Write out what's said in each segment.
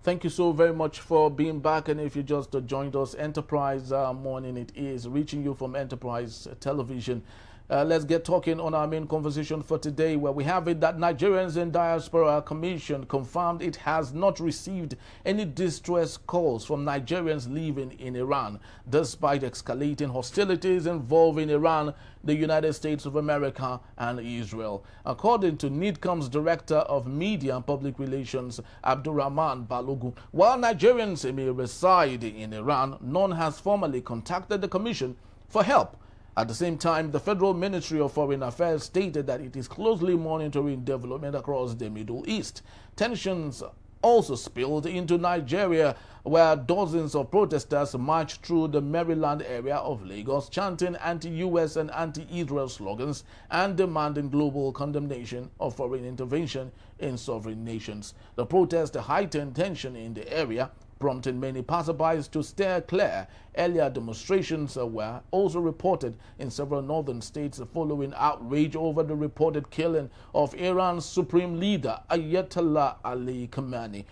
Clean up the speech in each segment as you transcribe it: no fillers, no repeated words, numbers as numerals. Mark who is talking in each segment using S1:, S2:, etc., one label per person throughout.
S1: Thank you so very much for being back. And if you just joined us, Enterprise Morning, it is reaching you from Enterprise Television. Let's get talking on our main conversation for today, where we have it that Nigerians in Diaspora Commission confirmed it has not received any distress calls from Nigerians living in Iran, despite escalating hostilities involving Iran, the United States of America, and Israel. According to NiDCOM's Director of Media and Public Relations, Abdur-Rahman Balogun, while Nigerians may reside in Iran, none has formally contacted the Commission for help. At the same time, the Federal Ministry of Foreign Affairs stated that it is closely monitoring development across the Middle East. Tensions also spilled into Nigeria, where dozens of protesters marched through the Maryland area of Lagos, chanting anti-US and anti-Israel slogans and demanding global condemnation of foreign intervention in sovereign nations. The protest heightened tension in the area, prompting many passerbys to steer clear. Earlier demonstrations were also reported in several northern states following outrage over the reported killing of Iran's supreme leader, Ayatollah Ali Khamenei.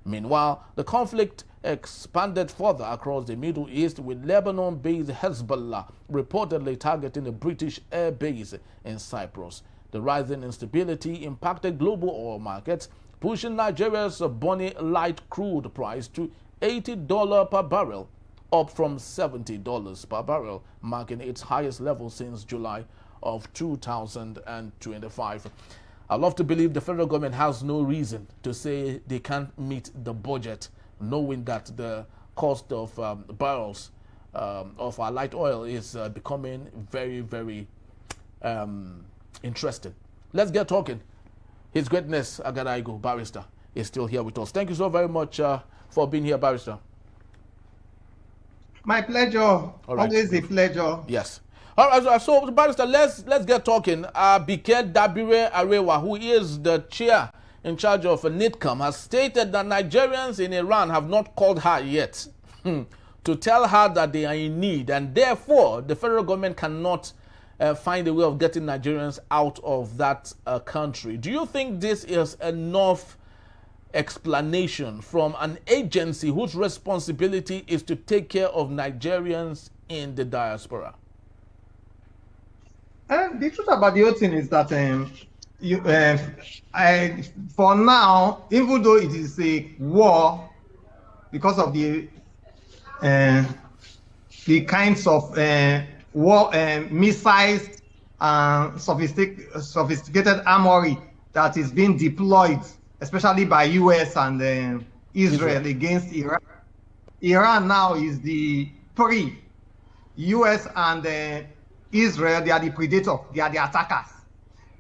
S1: Meanwhile, the conflict expanded further across the Middle East, with Lebanon-based Hezbollah reportedly targeting a British air base in Cyprus. The rising instability impacted global oil markets, pushing Nigeria's Bonny light crude price to $80 per barrel, up from $70 per barrel, marking its highest level since July of 2025. I love to believe the federal government has no reason to say they can't meet the budget, knowing that the cost of barrels of our light oil is becoming very, very interesting. Let's get talking. His Greatness Agadaigo, Barrister, is still here with us. Thank you so very much for being here, Barrister.
S2: My pleasure. Always a pleasure.
S1: Yes. All right, so Barrister, let's get talking. Bike Dabire Arewa, who is the chair in charge of NiDCOM, has stated that Nigerians in Iran have not called her yet to tell her that they are in need, and therefore the federal government cannot find a way of getting Nigerians out of that country. Do you think this is enough explanation from an agency whose responsibility is to take care of Nigerians in the diaspora?
S2: The truth about the whole thing is that for now, even though it is a war, because of the kinds of war missiles and sophisticated armory that is being deployed, especially by US and Israel against Iran. Iran now is the prey. US and Israel, they are the predator, they are the attackers.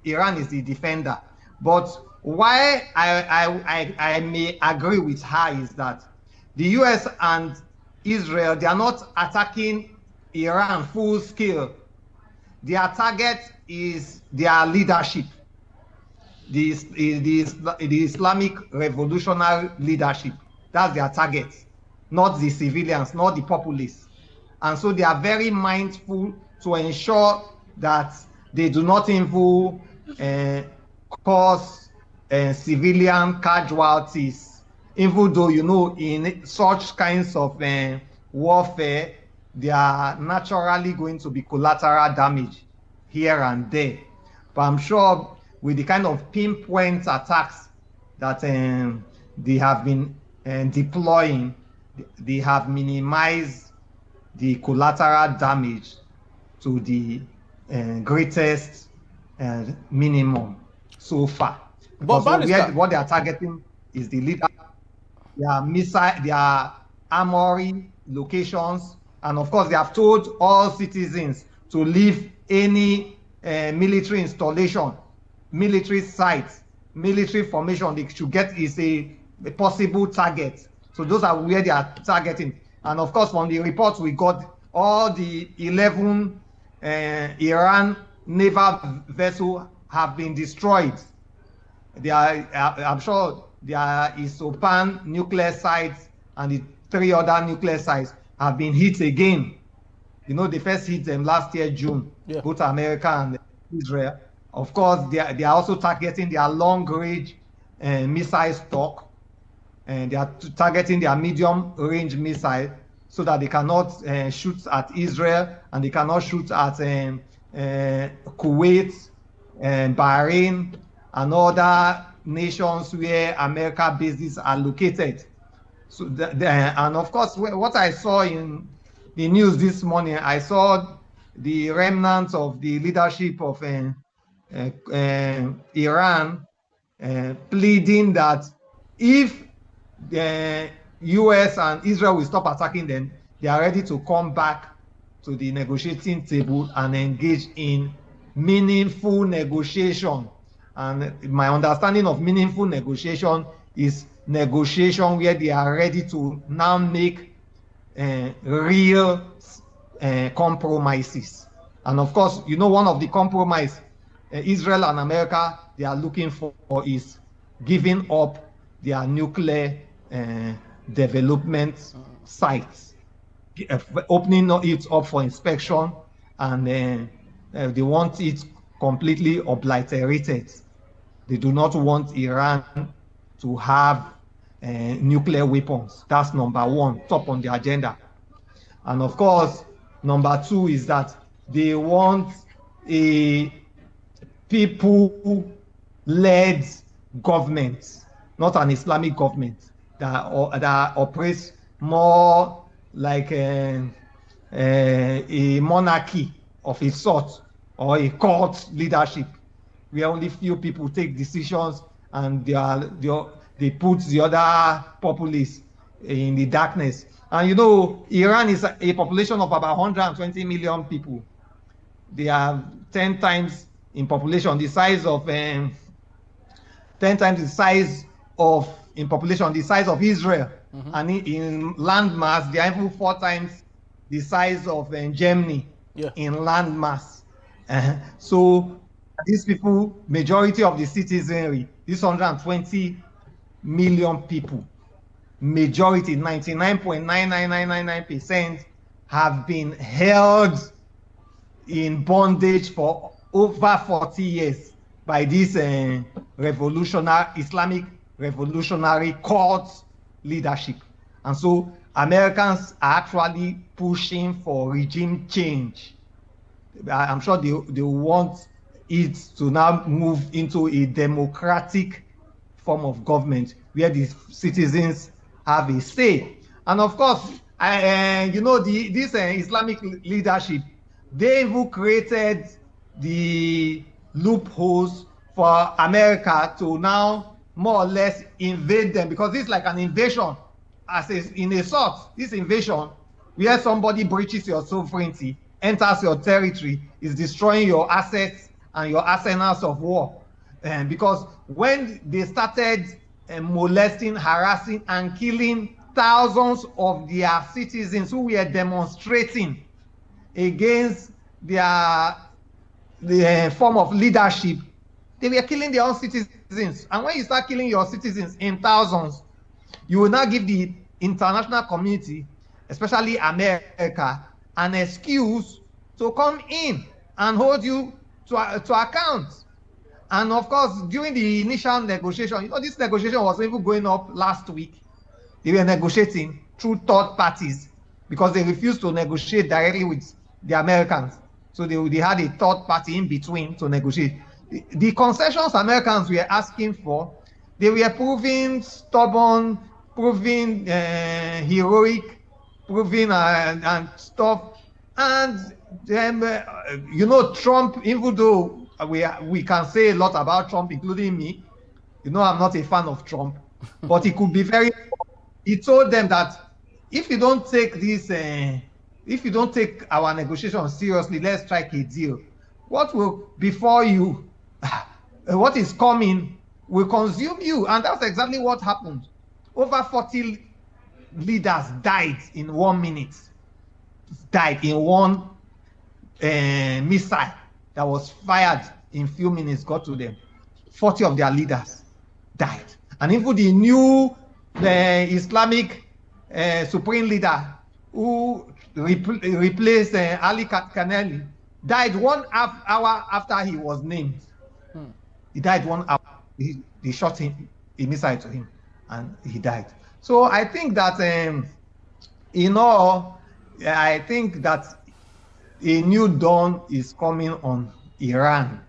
S2: Iran is the defender. But why I may agree with her is that the US and Israel, they are not attacking Iran full scale. Their target is their leadership, the Islamic revolutionary leadership. That's their target, not the civilians, not the populace. And so they are very mindful to ensure that they do not even cause civilian casualties, even though, you know, in such kinds of warfare, there are naturally going to be collateral damage here and there. But I'm sure with the kind of pinpoint attacks that they have been deploying, they have minimized the collateral damage to the greatest minimum so far. But what they are targeting is the leader, their missile, their armory locations, and of course they have told all citizens to leave any military installation, military sites, military formation they should get is a possible target. So those are where they are targeting. And of course, from the reports we got, all the 11 Iran naval vessels have been destroyed. I'm sure there is Opan nuclear sites and the 3 other nuclear sites have been hit again. You know, they first hit them last year, June, both America and Israel. Of course, they are also targeting their long-range missile stock. and they are targeting their medium-range missile so that they cannot shoot at Israel and they cannot shoot at Kuwait and Bahrain and other nations where America bases are located. So, and of course, what I saw in the news this morning, I saw the remnants of the leadership of Iran pleading that if the US and Israel will stop attacking them, they are ready to come back to the negotiating table and engage in meaningful negotiation. And my understanding of meaningful negotiation is negotiation where they are ready to now make real compromises. And of course, you know, one of the compromise Israel and America they are looking for is giving up their nuclear development sites, opening it up for inspection, and they want it completely obliterated. They do not want Iran to have nuclear weapons. That's number one, top on the agenda. And of course, number two is that they want a people-led government, not an Islamic government that operates more like a monarchy of a sort, or a court leadership, where only few people take decisions and they put the other populace in the darkness. And you know, Iran is a population of about 120 million people. They are 10 times in population the size of 10 times the size of in population the size of Israel, and in land mass they are even 4 times the size of Germany in land mass. So these people, majority of the citizenry, this 120 million people, majority 99.99999% have been held in bondage for over 40 years by this Islamic revolutionary court leadership. And so Americans are actually pushing for regime change. I'm sure they want it to now move into a democratic form of government where the citizens have a say. And of course, you know, this Islamic leadership, they even created the loopholes for America to now more or less invade them, because it's like an invasion, in a sort. This invasion where somebody breaches your sovereignty, enters your territory, is destroying your assets and your arsenals of war. Because when they started molesting, harassing, and killing thousands of their citizens who were demonstrating against the form of leadership, they were killing their own citizens. And when you start killing your citizens in thousands, you will now give the international community, especially America, an excuse to come in and hold you to account. And of course, during the initial negotiation, you know, this negotiation was even going up last week. They were negotiating through third parties because they refused to negotiate directly with the Americans. So they had a third party in between to negotiate. The concessions Americans were asking for, they were proving stubborn, proving heroic, proving and stuff. And you know, Trump, even though we can say a lot about Trump, including me, you know, I'm not a fan of Trump, but he could be very. He told them that if you don't take this, if you don't take our negotiations seriously, let's strike a deal. What will before you, what is coming will consume you. And that's exactly what happened. Over 40 leaders died in 1 minute. Died in one missile that was fired in few minutes got to them. 40 of their leaders died. And even the new Islamic supreme leader who replaced Ali Khamenei died 1 hour after he was named. He died 1 hour. They shot him, a missile to him. and he died. So I think that, I think that a new dawn is coming on Iran,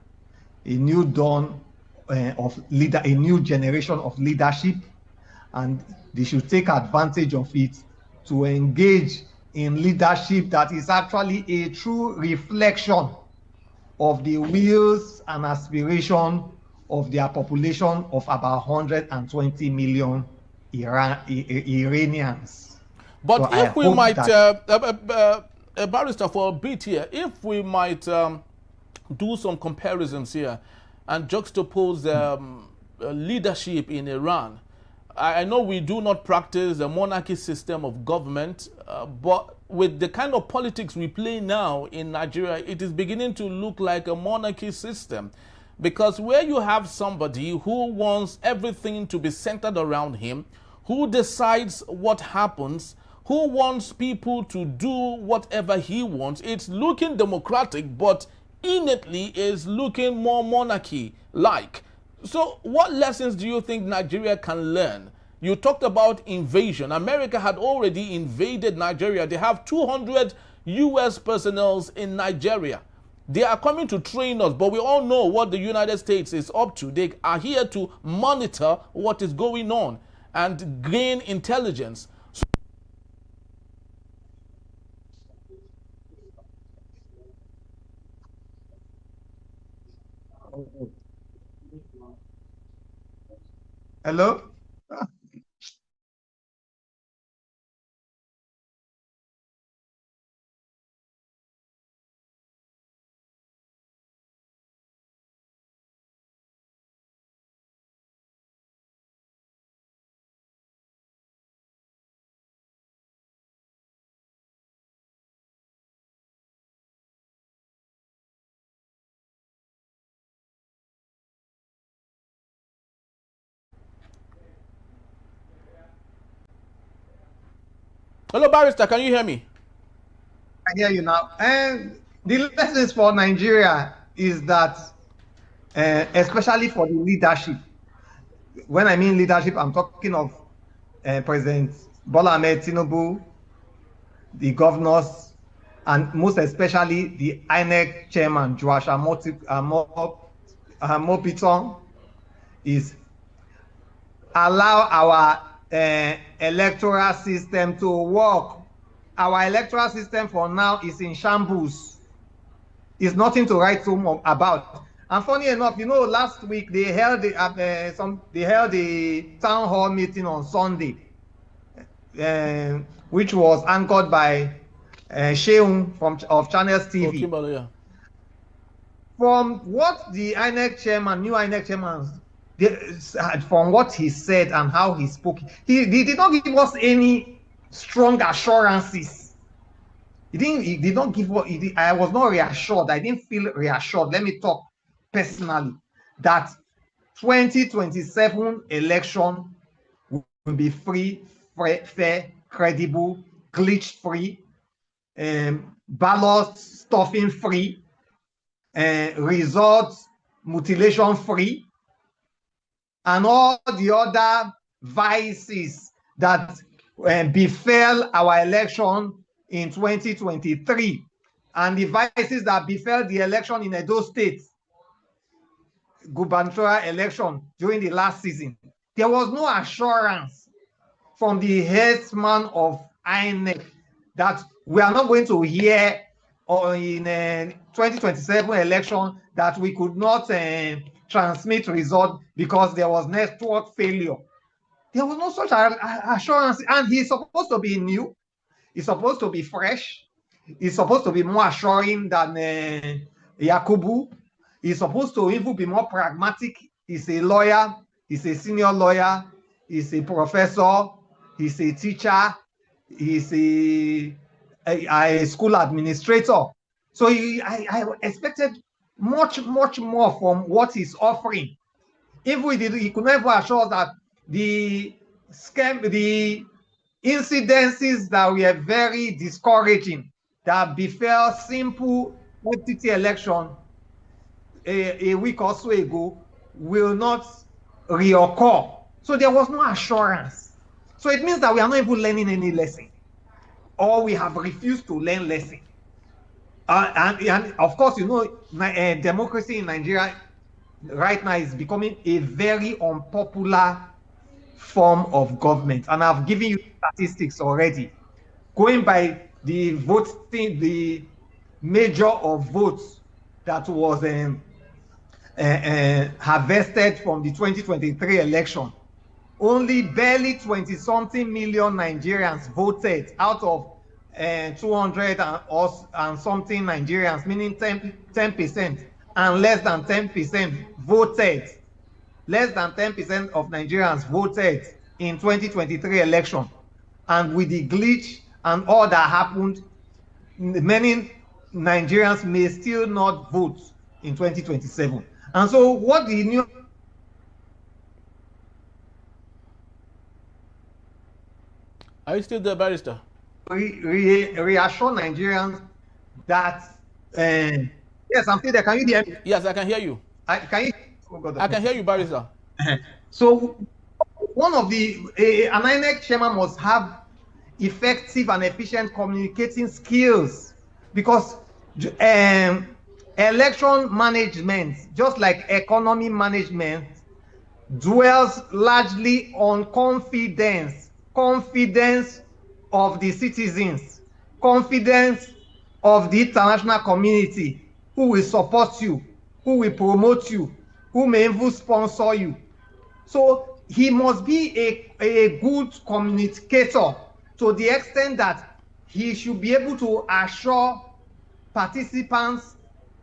S2: a new dawn a new generation of leadership, and they should take advantage of it to engage in leadership that is actually a true reflection of the wills and aspiration of their population of about 120 million Iranians.
S1: But so if we might, Barrister, for a bit here, if we might do some comparisons here and juxtapose leadership in Iran. I know we do not practice a monarchy system of government, but with the kind of politics we play now in Nigeria, it is beginning to look like a monarchy system. Because where you have somebody who wants everything to be centered around him, who decides what happens, who wants people to do whatever he wants, it's looking democratic, but innately is looking more monarchy-like. So what lessons do you think Nigeria can learn? You talked about invasion. America had already invaded Nigeria. They have 200 U.S. personnel in Nigeria. They are coming to train us, but we all know what the United States is up to. They are here to monitor what is going on and gain intelligence.
S2: Hello?
S1: Hello, Barrister, can you hear me?
S2: I hear you now. And the lessons for Nigeria is that, especially for the leadership, when I mean leadership, I'm talking of President Bola Ahmed Tinubu, the governors, and most especially the INEC chairman, Joash Mopiton, is allow our electoral system to work. Our electoral system for now is in shambles. It's nothing to write home about. And funny enough, you know, last week they held a town hall meeting on Sunday, which was anchored by Sheung of Channels TV.
S1: Okay, yeah.
S2: From what the INEC chairman, new INEC chairman, from what he said and how he spoke, he did not give us any strong assurances. He did not give us. I was not reassured. I didn't feel reassured. Let me talk personally that 2027 election will be free, fair, credible, glitch-free, ballot stuffing free, results mutilation free, and all the other vices that befell our election in 2023, and the vices that befell the election in Edo State, gubernatorial election during the last season. There was no assurance from the headsman of INEC that we are not going to hear in 2027 election that we could not transmit result because there was network failure. There was no such assurance, and he's supposed to be new. He's supposed to be fresh. He's supposed to be more assuring than Yakubu. He's supposed to even be more pragmatic. He's a lawyer. He's a senior lawyer. He's a professor. He's a teacher. He's a school administrator. So I expected much more from what he's offering. If we did, he could never assure us that the scam, the incidences that were very discouraging that befell simple FTT election a week or so ago will not reoccur. So there was no assurance. So it means that we are not even learning any lesson, or we have refused to learn lesson. And of course, you know, democracy in Nigeria right now is becoming a very unpopular form of government. And I've given you statistics already. Going by the voting, the measure of votes that was harvested from the 2023 election, only barely 20-something million Nigerians voted out of 200 and something Nigerians, meaning 10%, and less than 10% voted. Less than 10% of Nigerians voted in 2023 election. And with the glitch and all that happened, many Nigerians may still not vote in 2027. And so what the new
S1: Are you still there, Barrister?
S2: Reassure Nigerians that yes, I'm still there. Can you hear me?
S1: Yes, I can hear you.
S2: Can you? Oh God,
S1: I can hear you, Barrister.
S2: So one of the an INEC chairman must have effective and efficient communicating skills, because election management, just like economy management, dwells largely on confidence of the citizens, confidence of the international community, who will support you, who will promote you, who may even sponsor you. So he must be a good communicator, to the extent that he should be able to assure participants,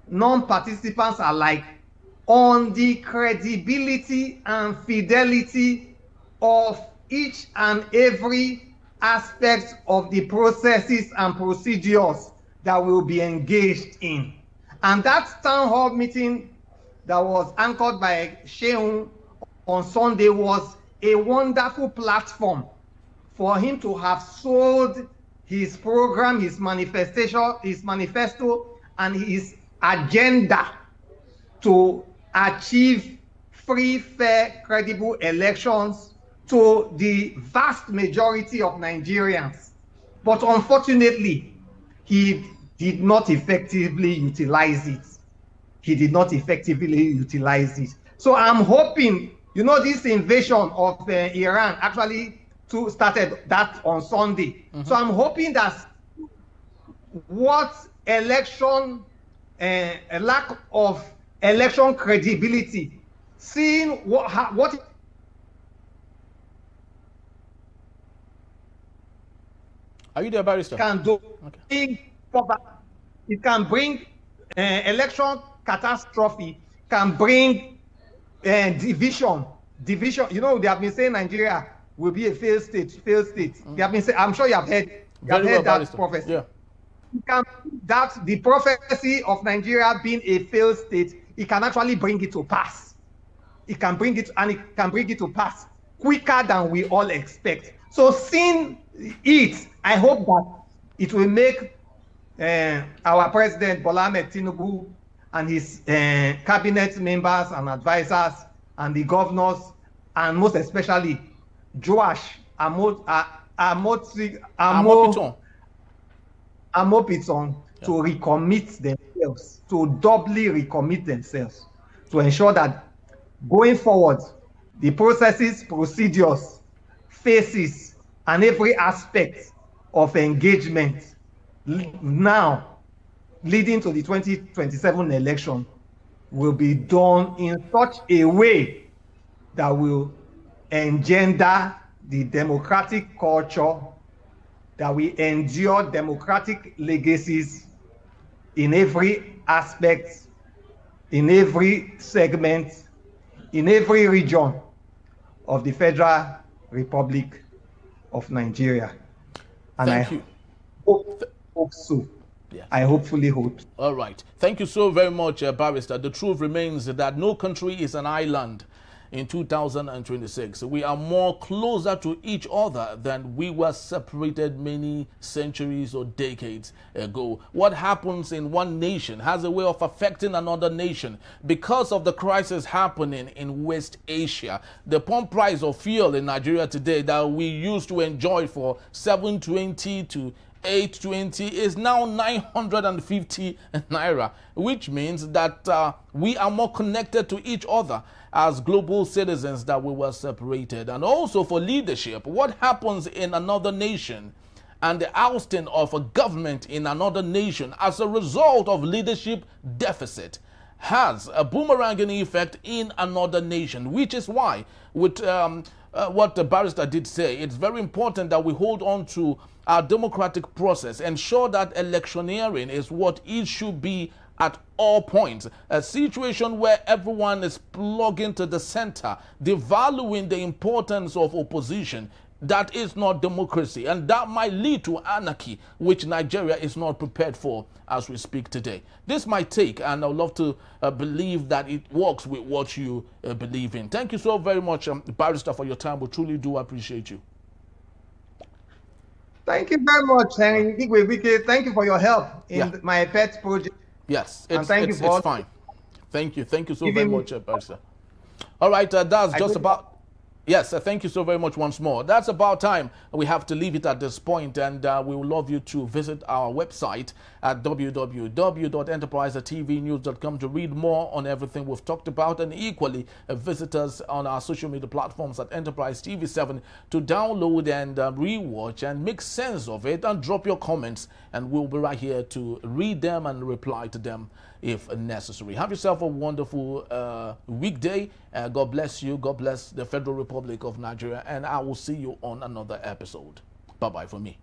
S2: non-participants alike, on the credibility and fidelity of each and every aspect of the processes and procedures that will be engaged in. And that town hall meeting that was anchored by Shehu on Sunday was a wonderful platform for him to have sold his program, his manifesto, and his agenda to achieve free, fair, credible elections to the vast majority of Nigerians. But unfortunately, he did not effectively utilize it. So I'm hoping, you know, this invasion of Iran actually started that on Sunday. So I'm hoping that what election, a lack of election credibility, seeing what
S1: Are you there, Barrister?
S2: Can do. Okay. It can bring election catastrophe, can bring division. You know, they have been saying Nigeria will be a failed state. They have been saying, I'm sure you have heard that prophecy.
S1: Yeah.
S2: The prophecy of Nigeria being a failed state, it can actually bring it to pass. It can bring it to pass quicker than we all expect. So seeing it, I hope that it will make our President Bola Ahmed Tinubu and his cabinet members and advisors and the governors, and most especially Joash Amopiton to recommit themselves, to doubly recommit themselves, to ensure that going forward, the processes, procedures, phases, and every aspect of engagement now leading to the 2027 election will be done in such a way that will engender the democratic culture, that we endure democratic legacies in every aspect, in every segment, in every region of the Federal Republic of Nigeria. And
S1: Thank you.
S2: Hope so. Yeah. I hopefully hope.
S1: All right. Thank you so very much, Barrister. The truth remains that no country is an island. in 2026. We are more closer to each other than we were separated many centuries or decades ago. What happens in one nation has a way of affecting another nation. Because of the crisis happening in West Asia, the pump price of fuel in Nigeria today that we used to enjoy for 720 to 820 is now 950 naira, which means that we are more connected to each other as global citizens that we were separated. And also for leadership, what happens in another nation and the ousting of a government in another nation as a result of leadership deficit has a boomeranging effect in another nation, which is why with what the barrister did say, it's very important that we hold on to our democratic process, ensure that electioneering is what it should be at all points. A situation where everyone is plugged into the center, devaluing the importance of opposition. That is not democracy, and that might lead to anarchy, which Nigeria is not prepared for as we speak today. This is my take, and I would love to believe that it works with what you believe in. Thank you so very much, Barrister, for your time. We truly do appreciate you.
S2: Thank you very much, Henry. Thank you for your help in my pet project.
S1: Yes, it's fine. Thank you. Thank you so very much, Barrister. All right, that's just about... Yes, thank you so very much once more. That's about time. We have to leave it at this point, and we would love you to visit our website at www.enterprisetvnews.com to read more on everything we've talked about, and equally visit us on our social media platforms at Enterprise TV7 to download and rewatch and make sense of it, and drop your comments, and we'll be right here to read them and reply to them if necessary. Have yourself a wonderful weekday. God bless you. God bless the Federal Republic of Nigeria. And I will see you on another episode. Bye-bye for me.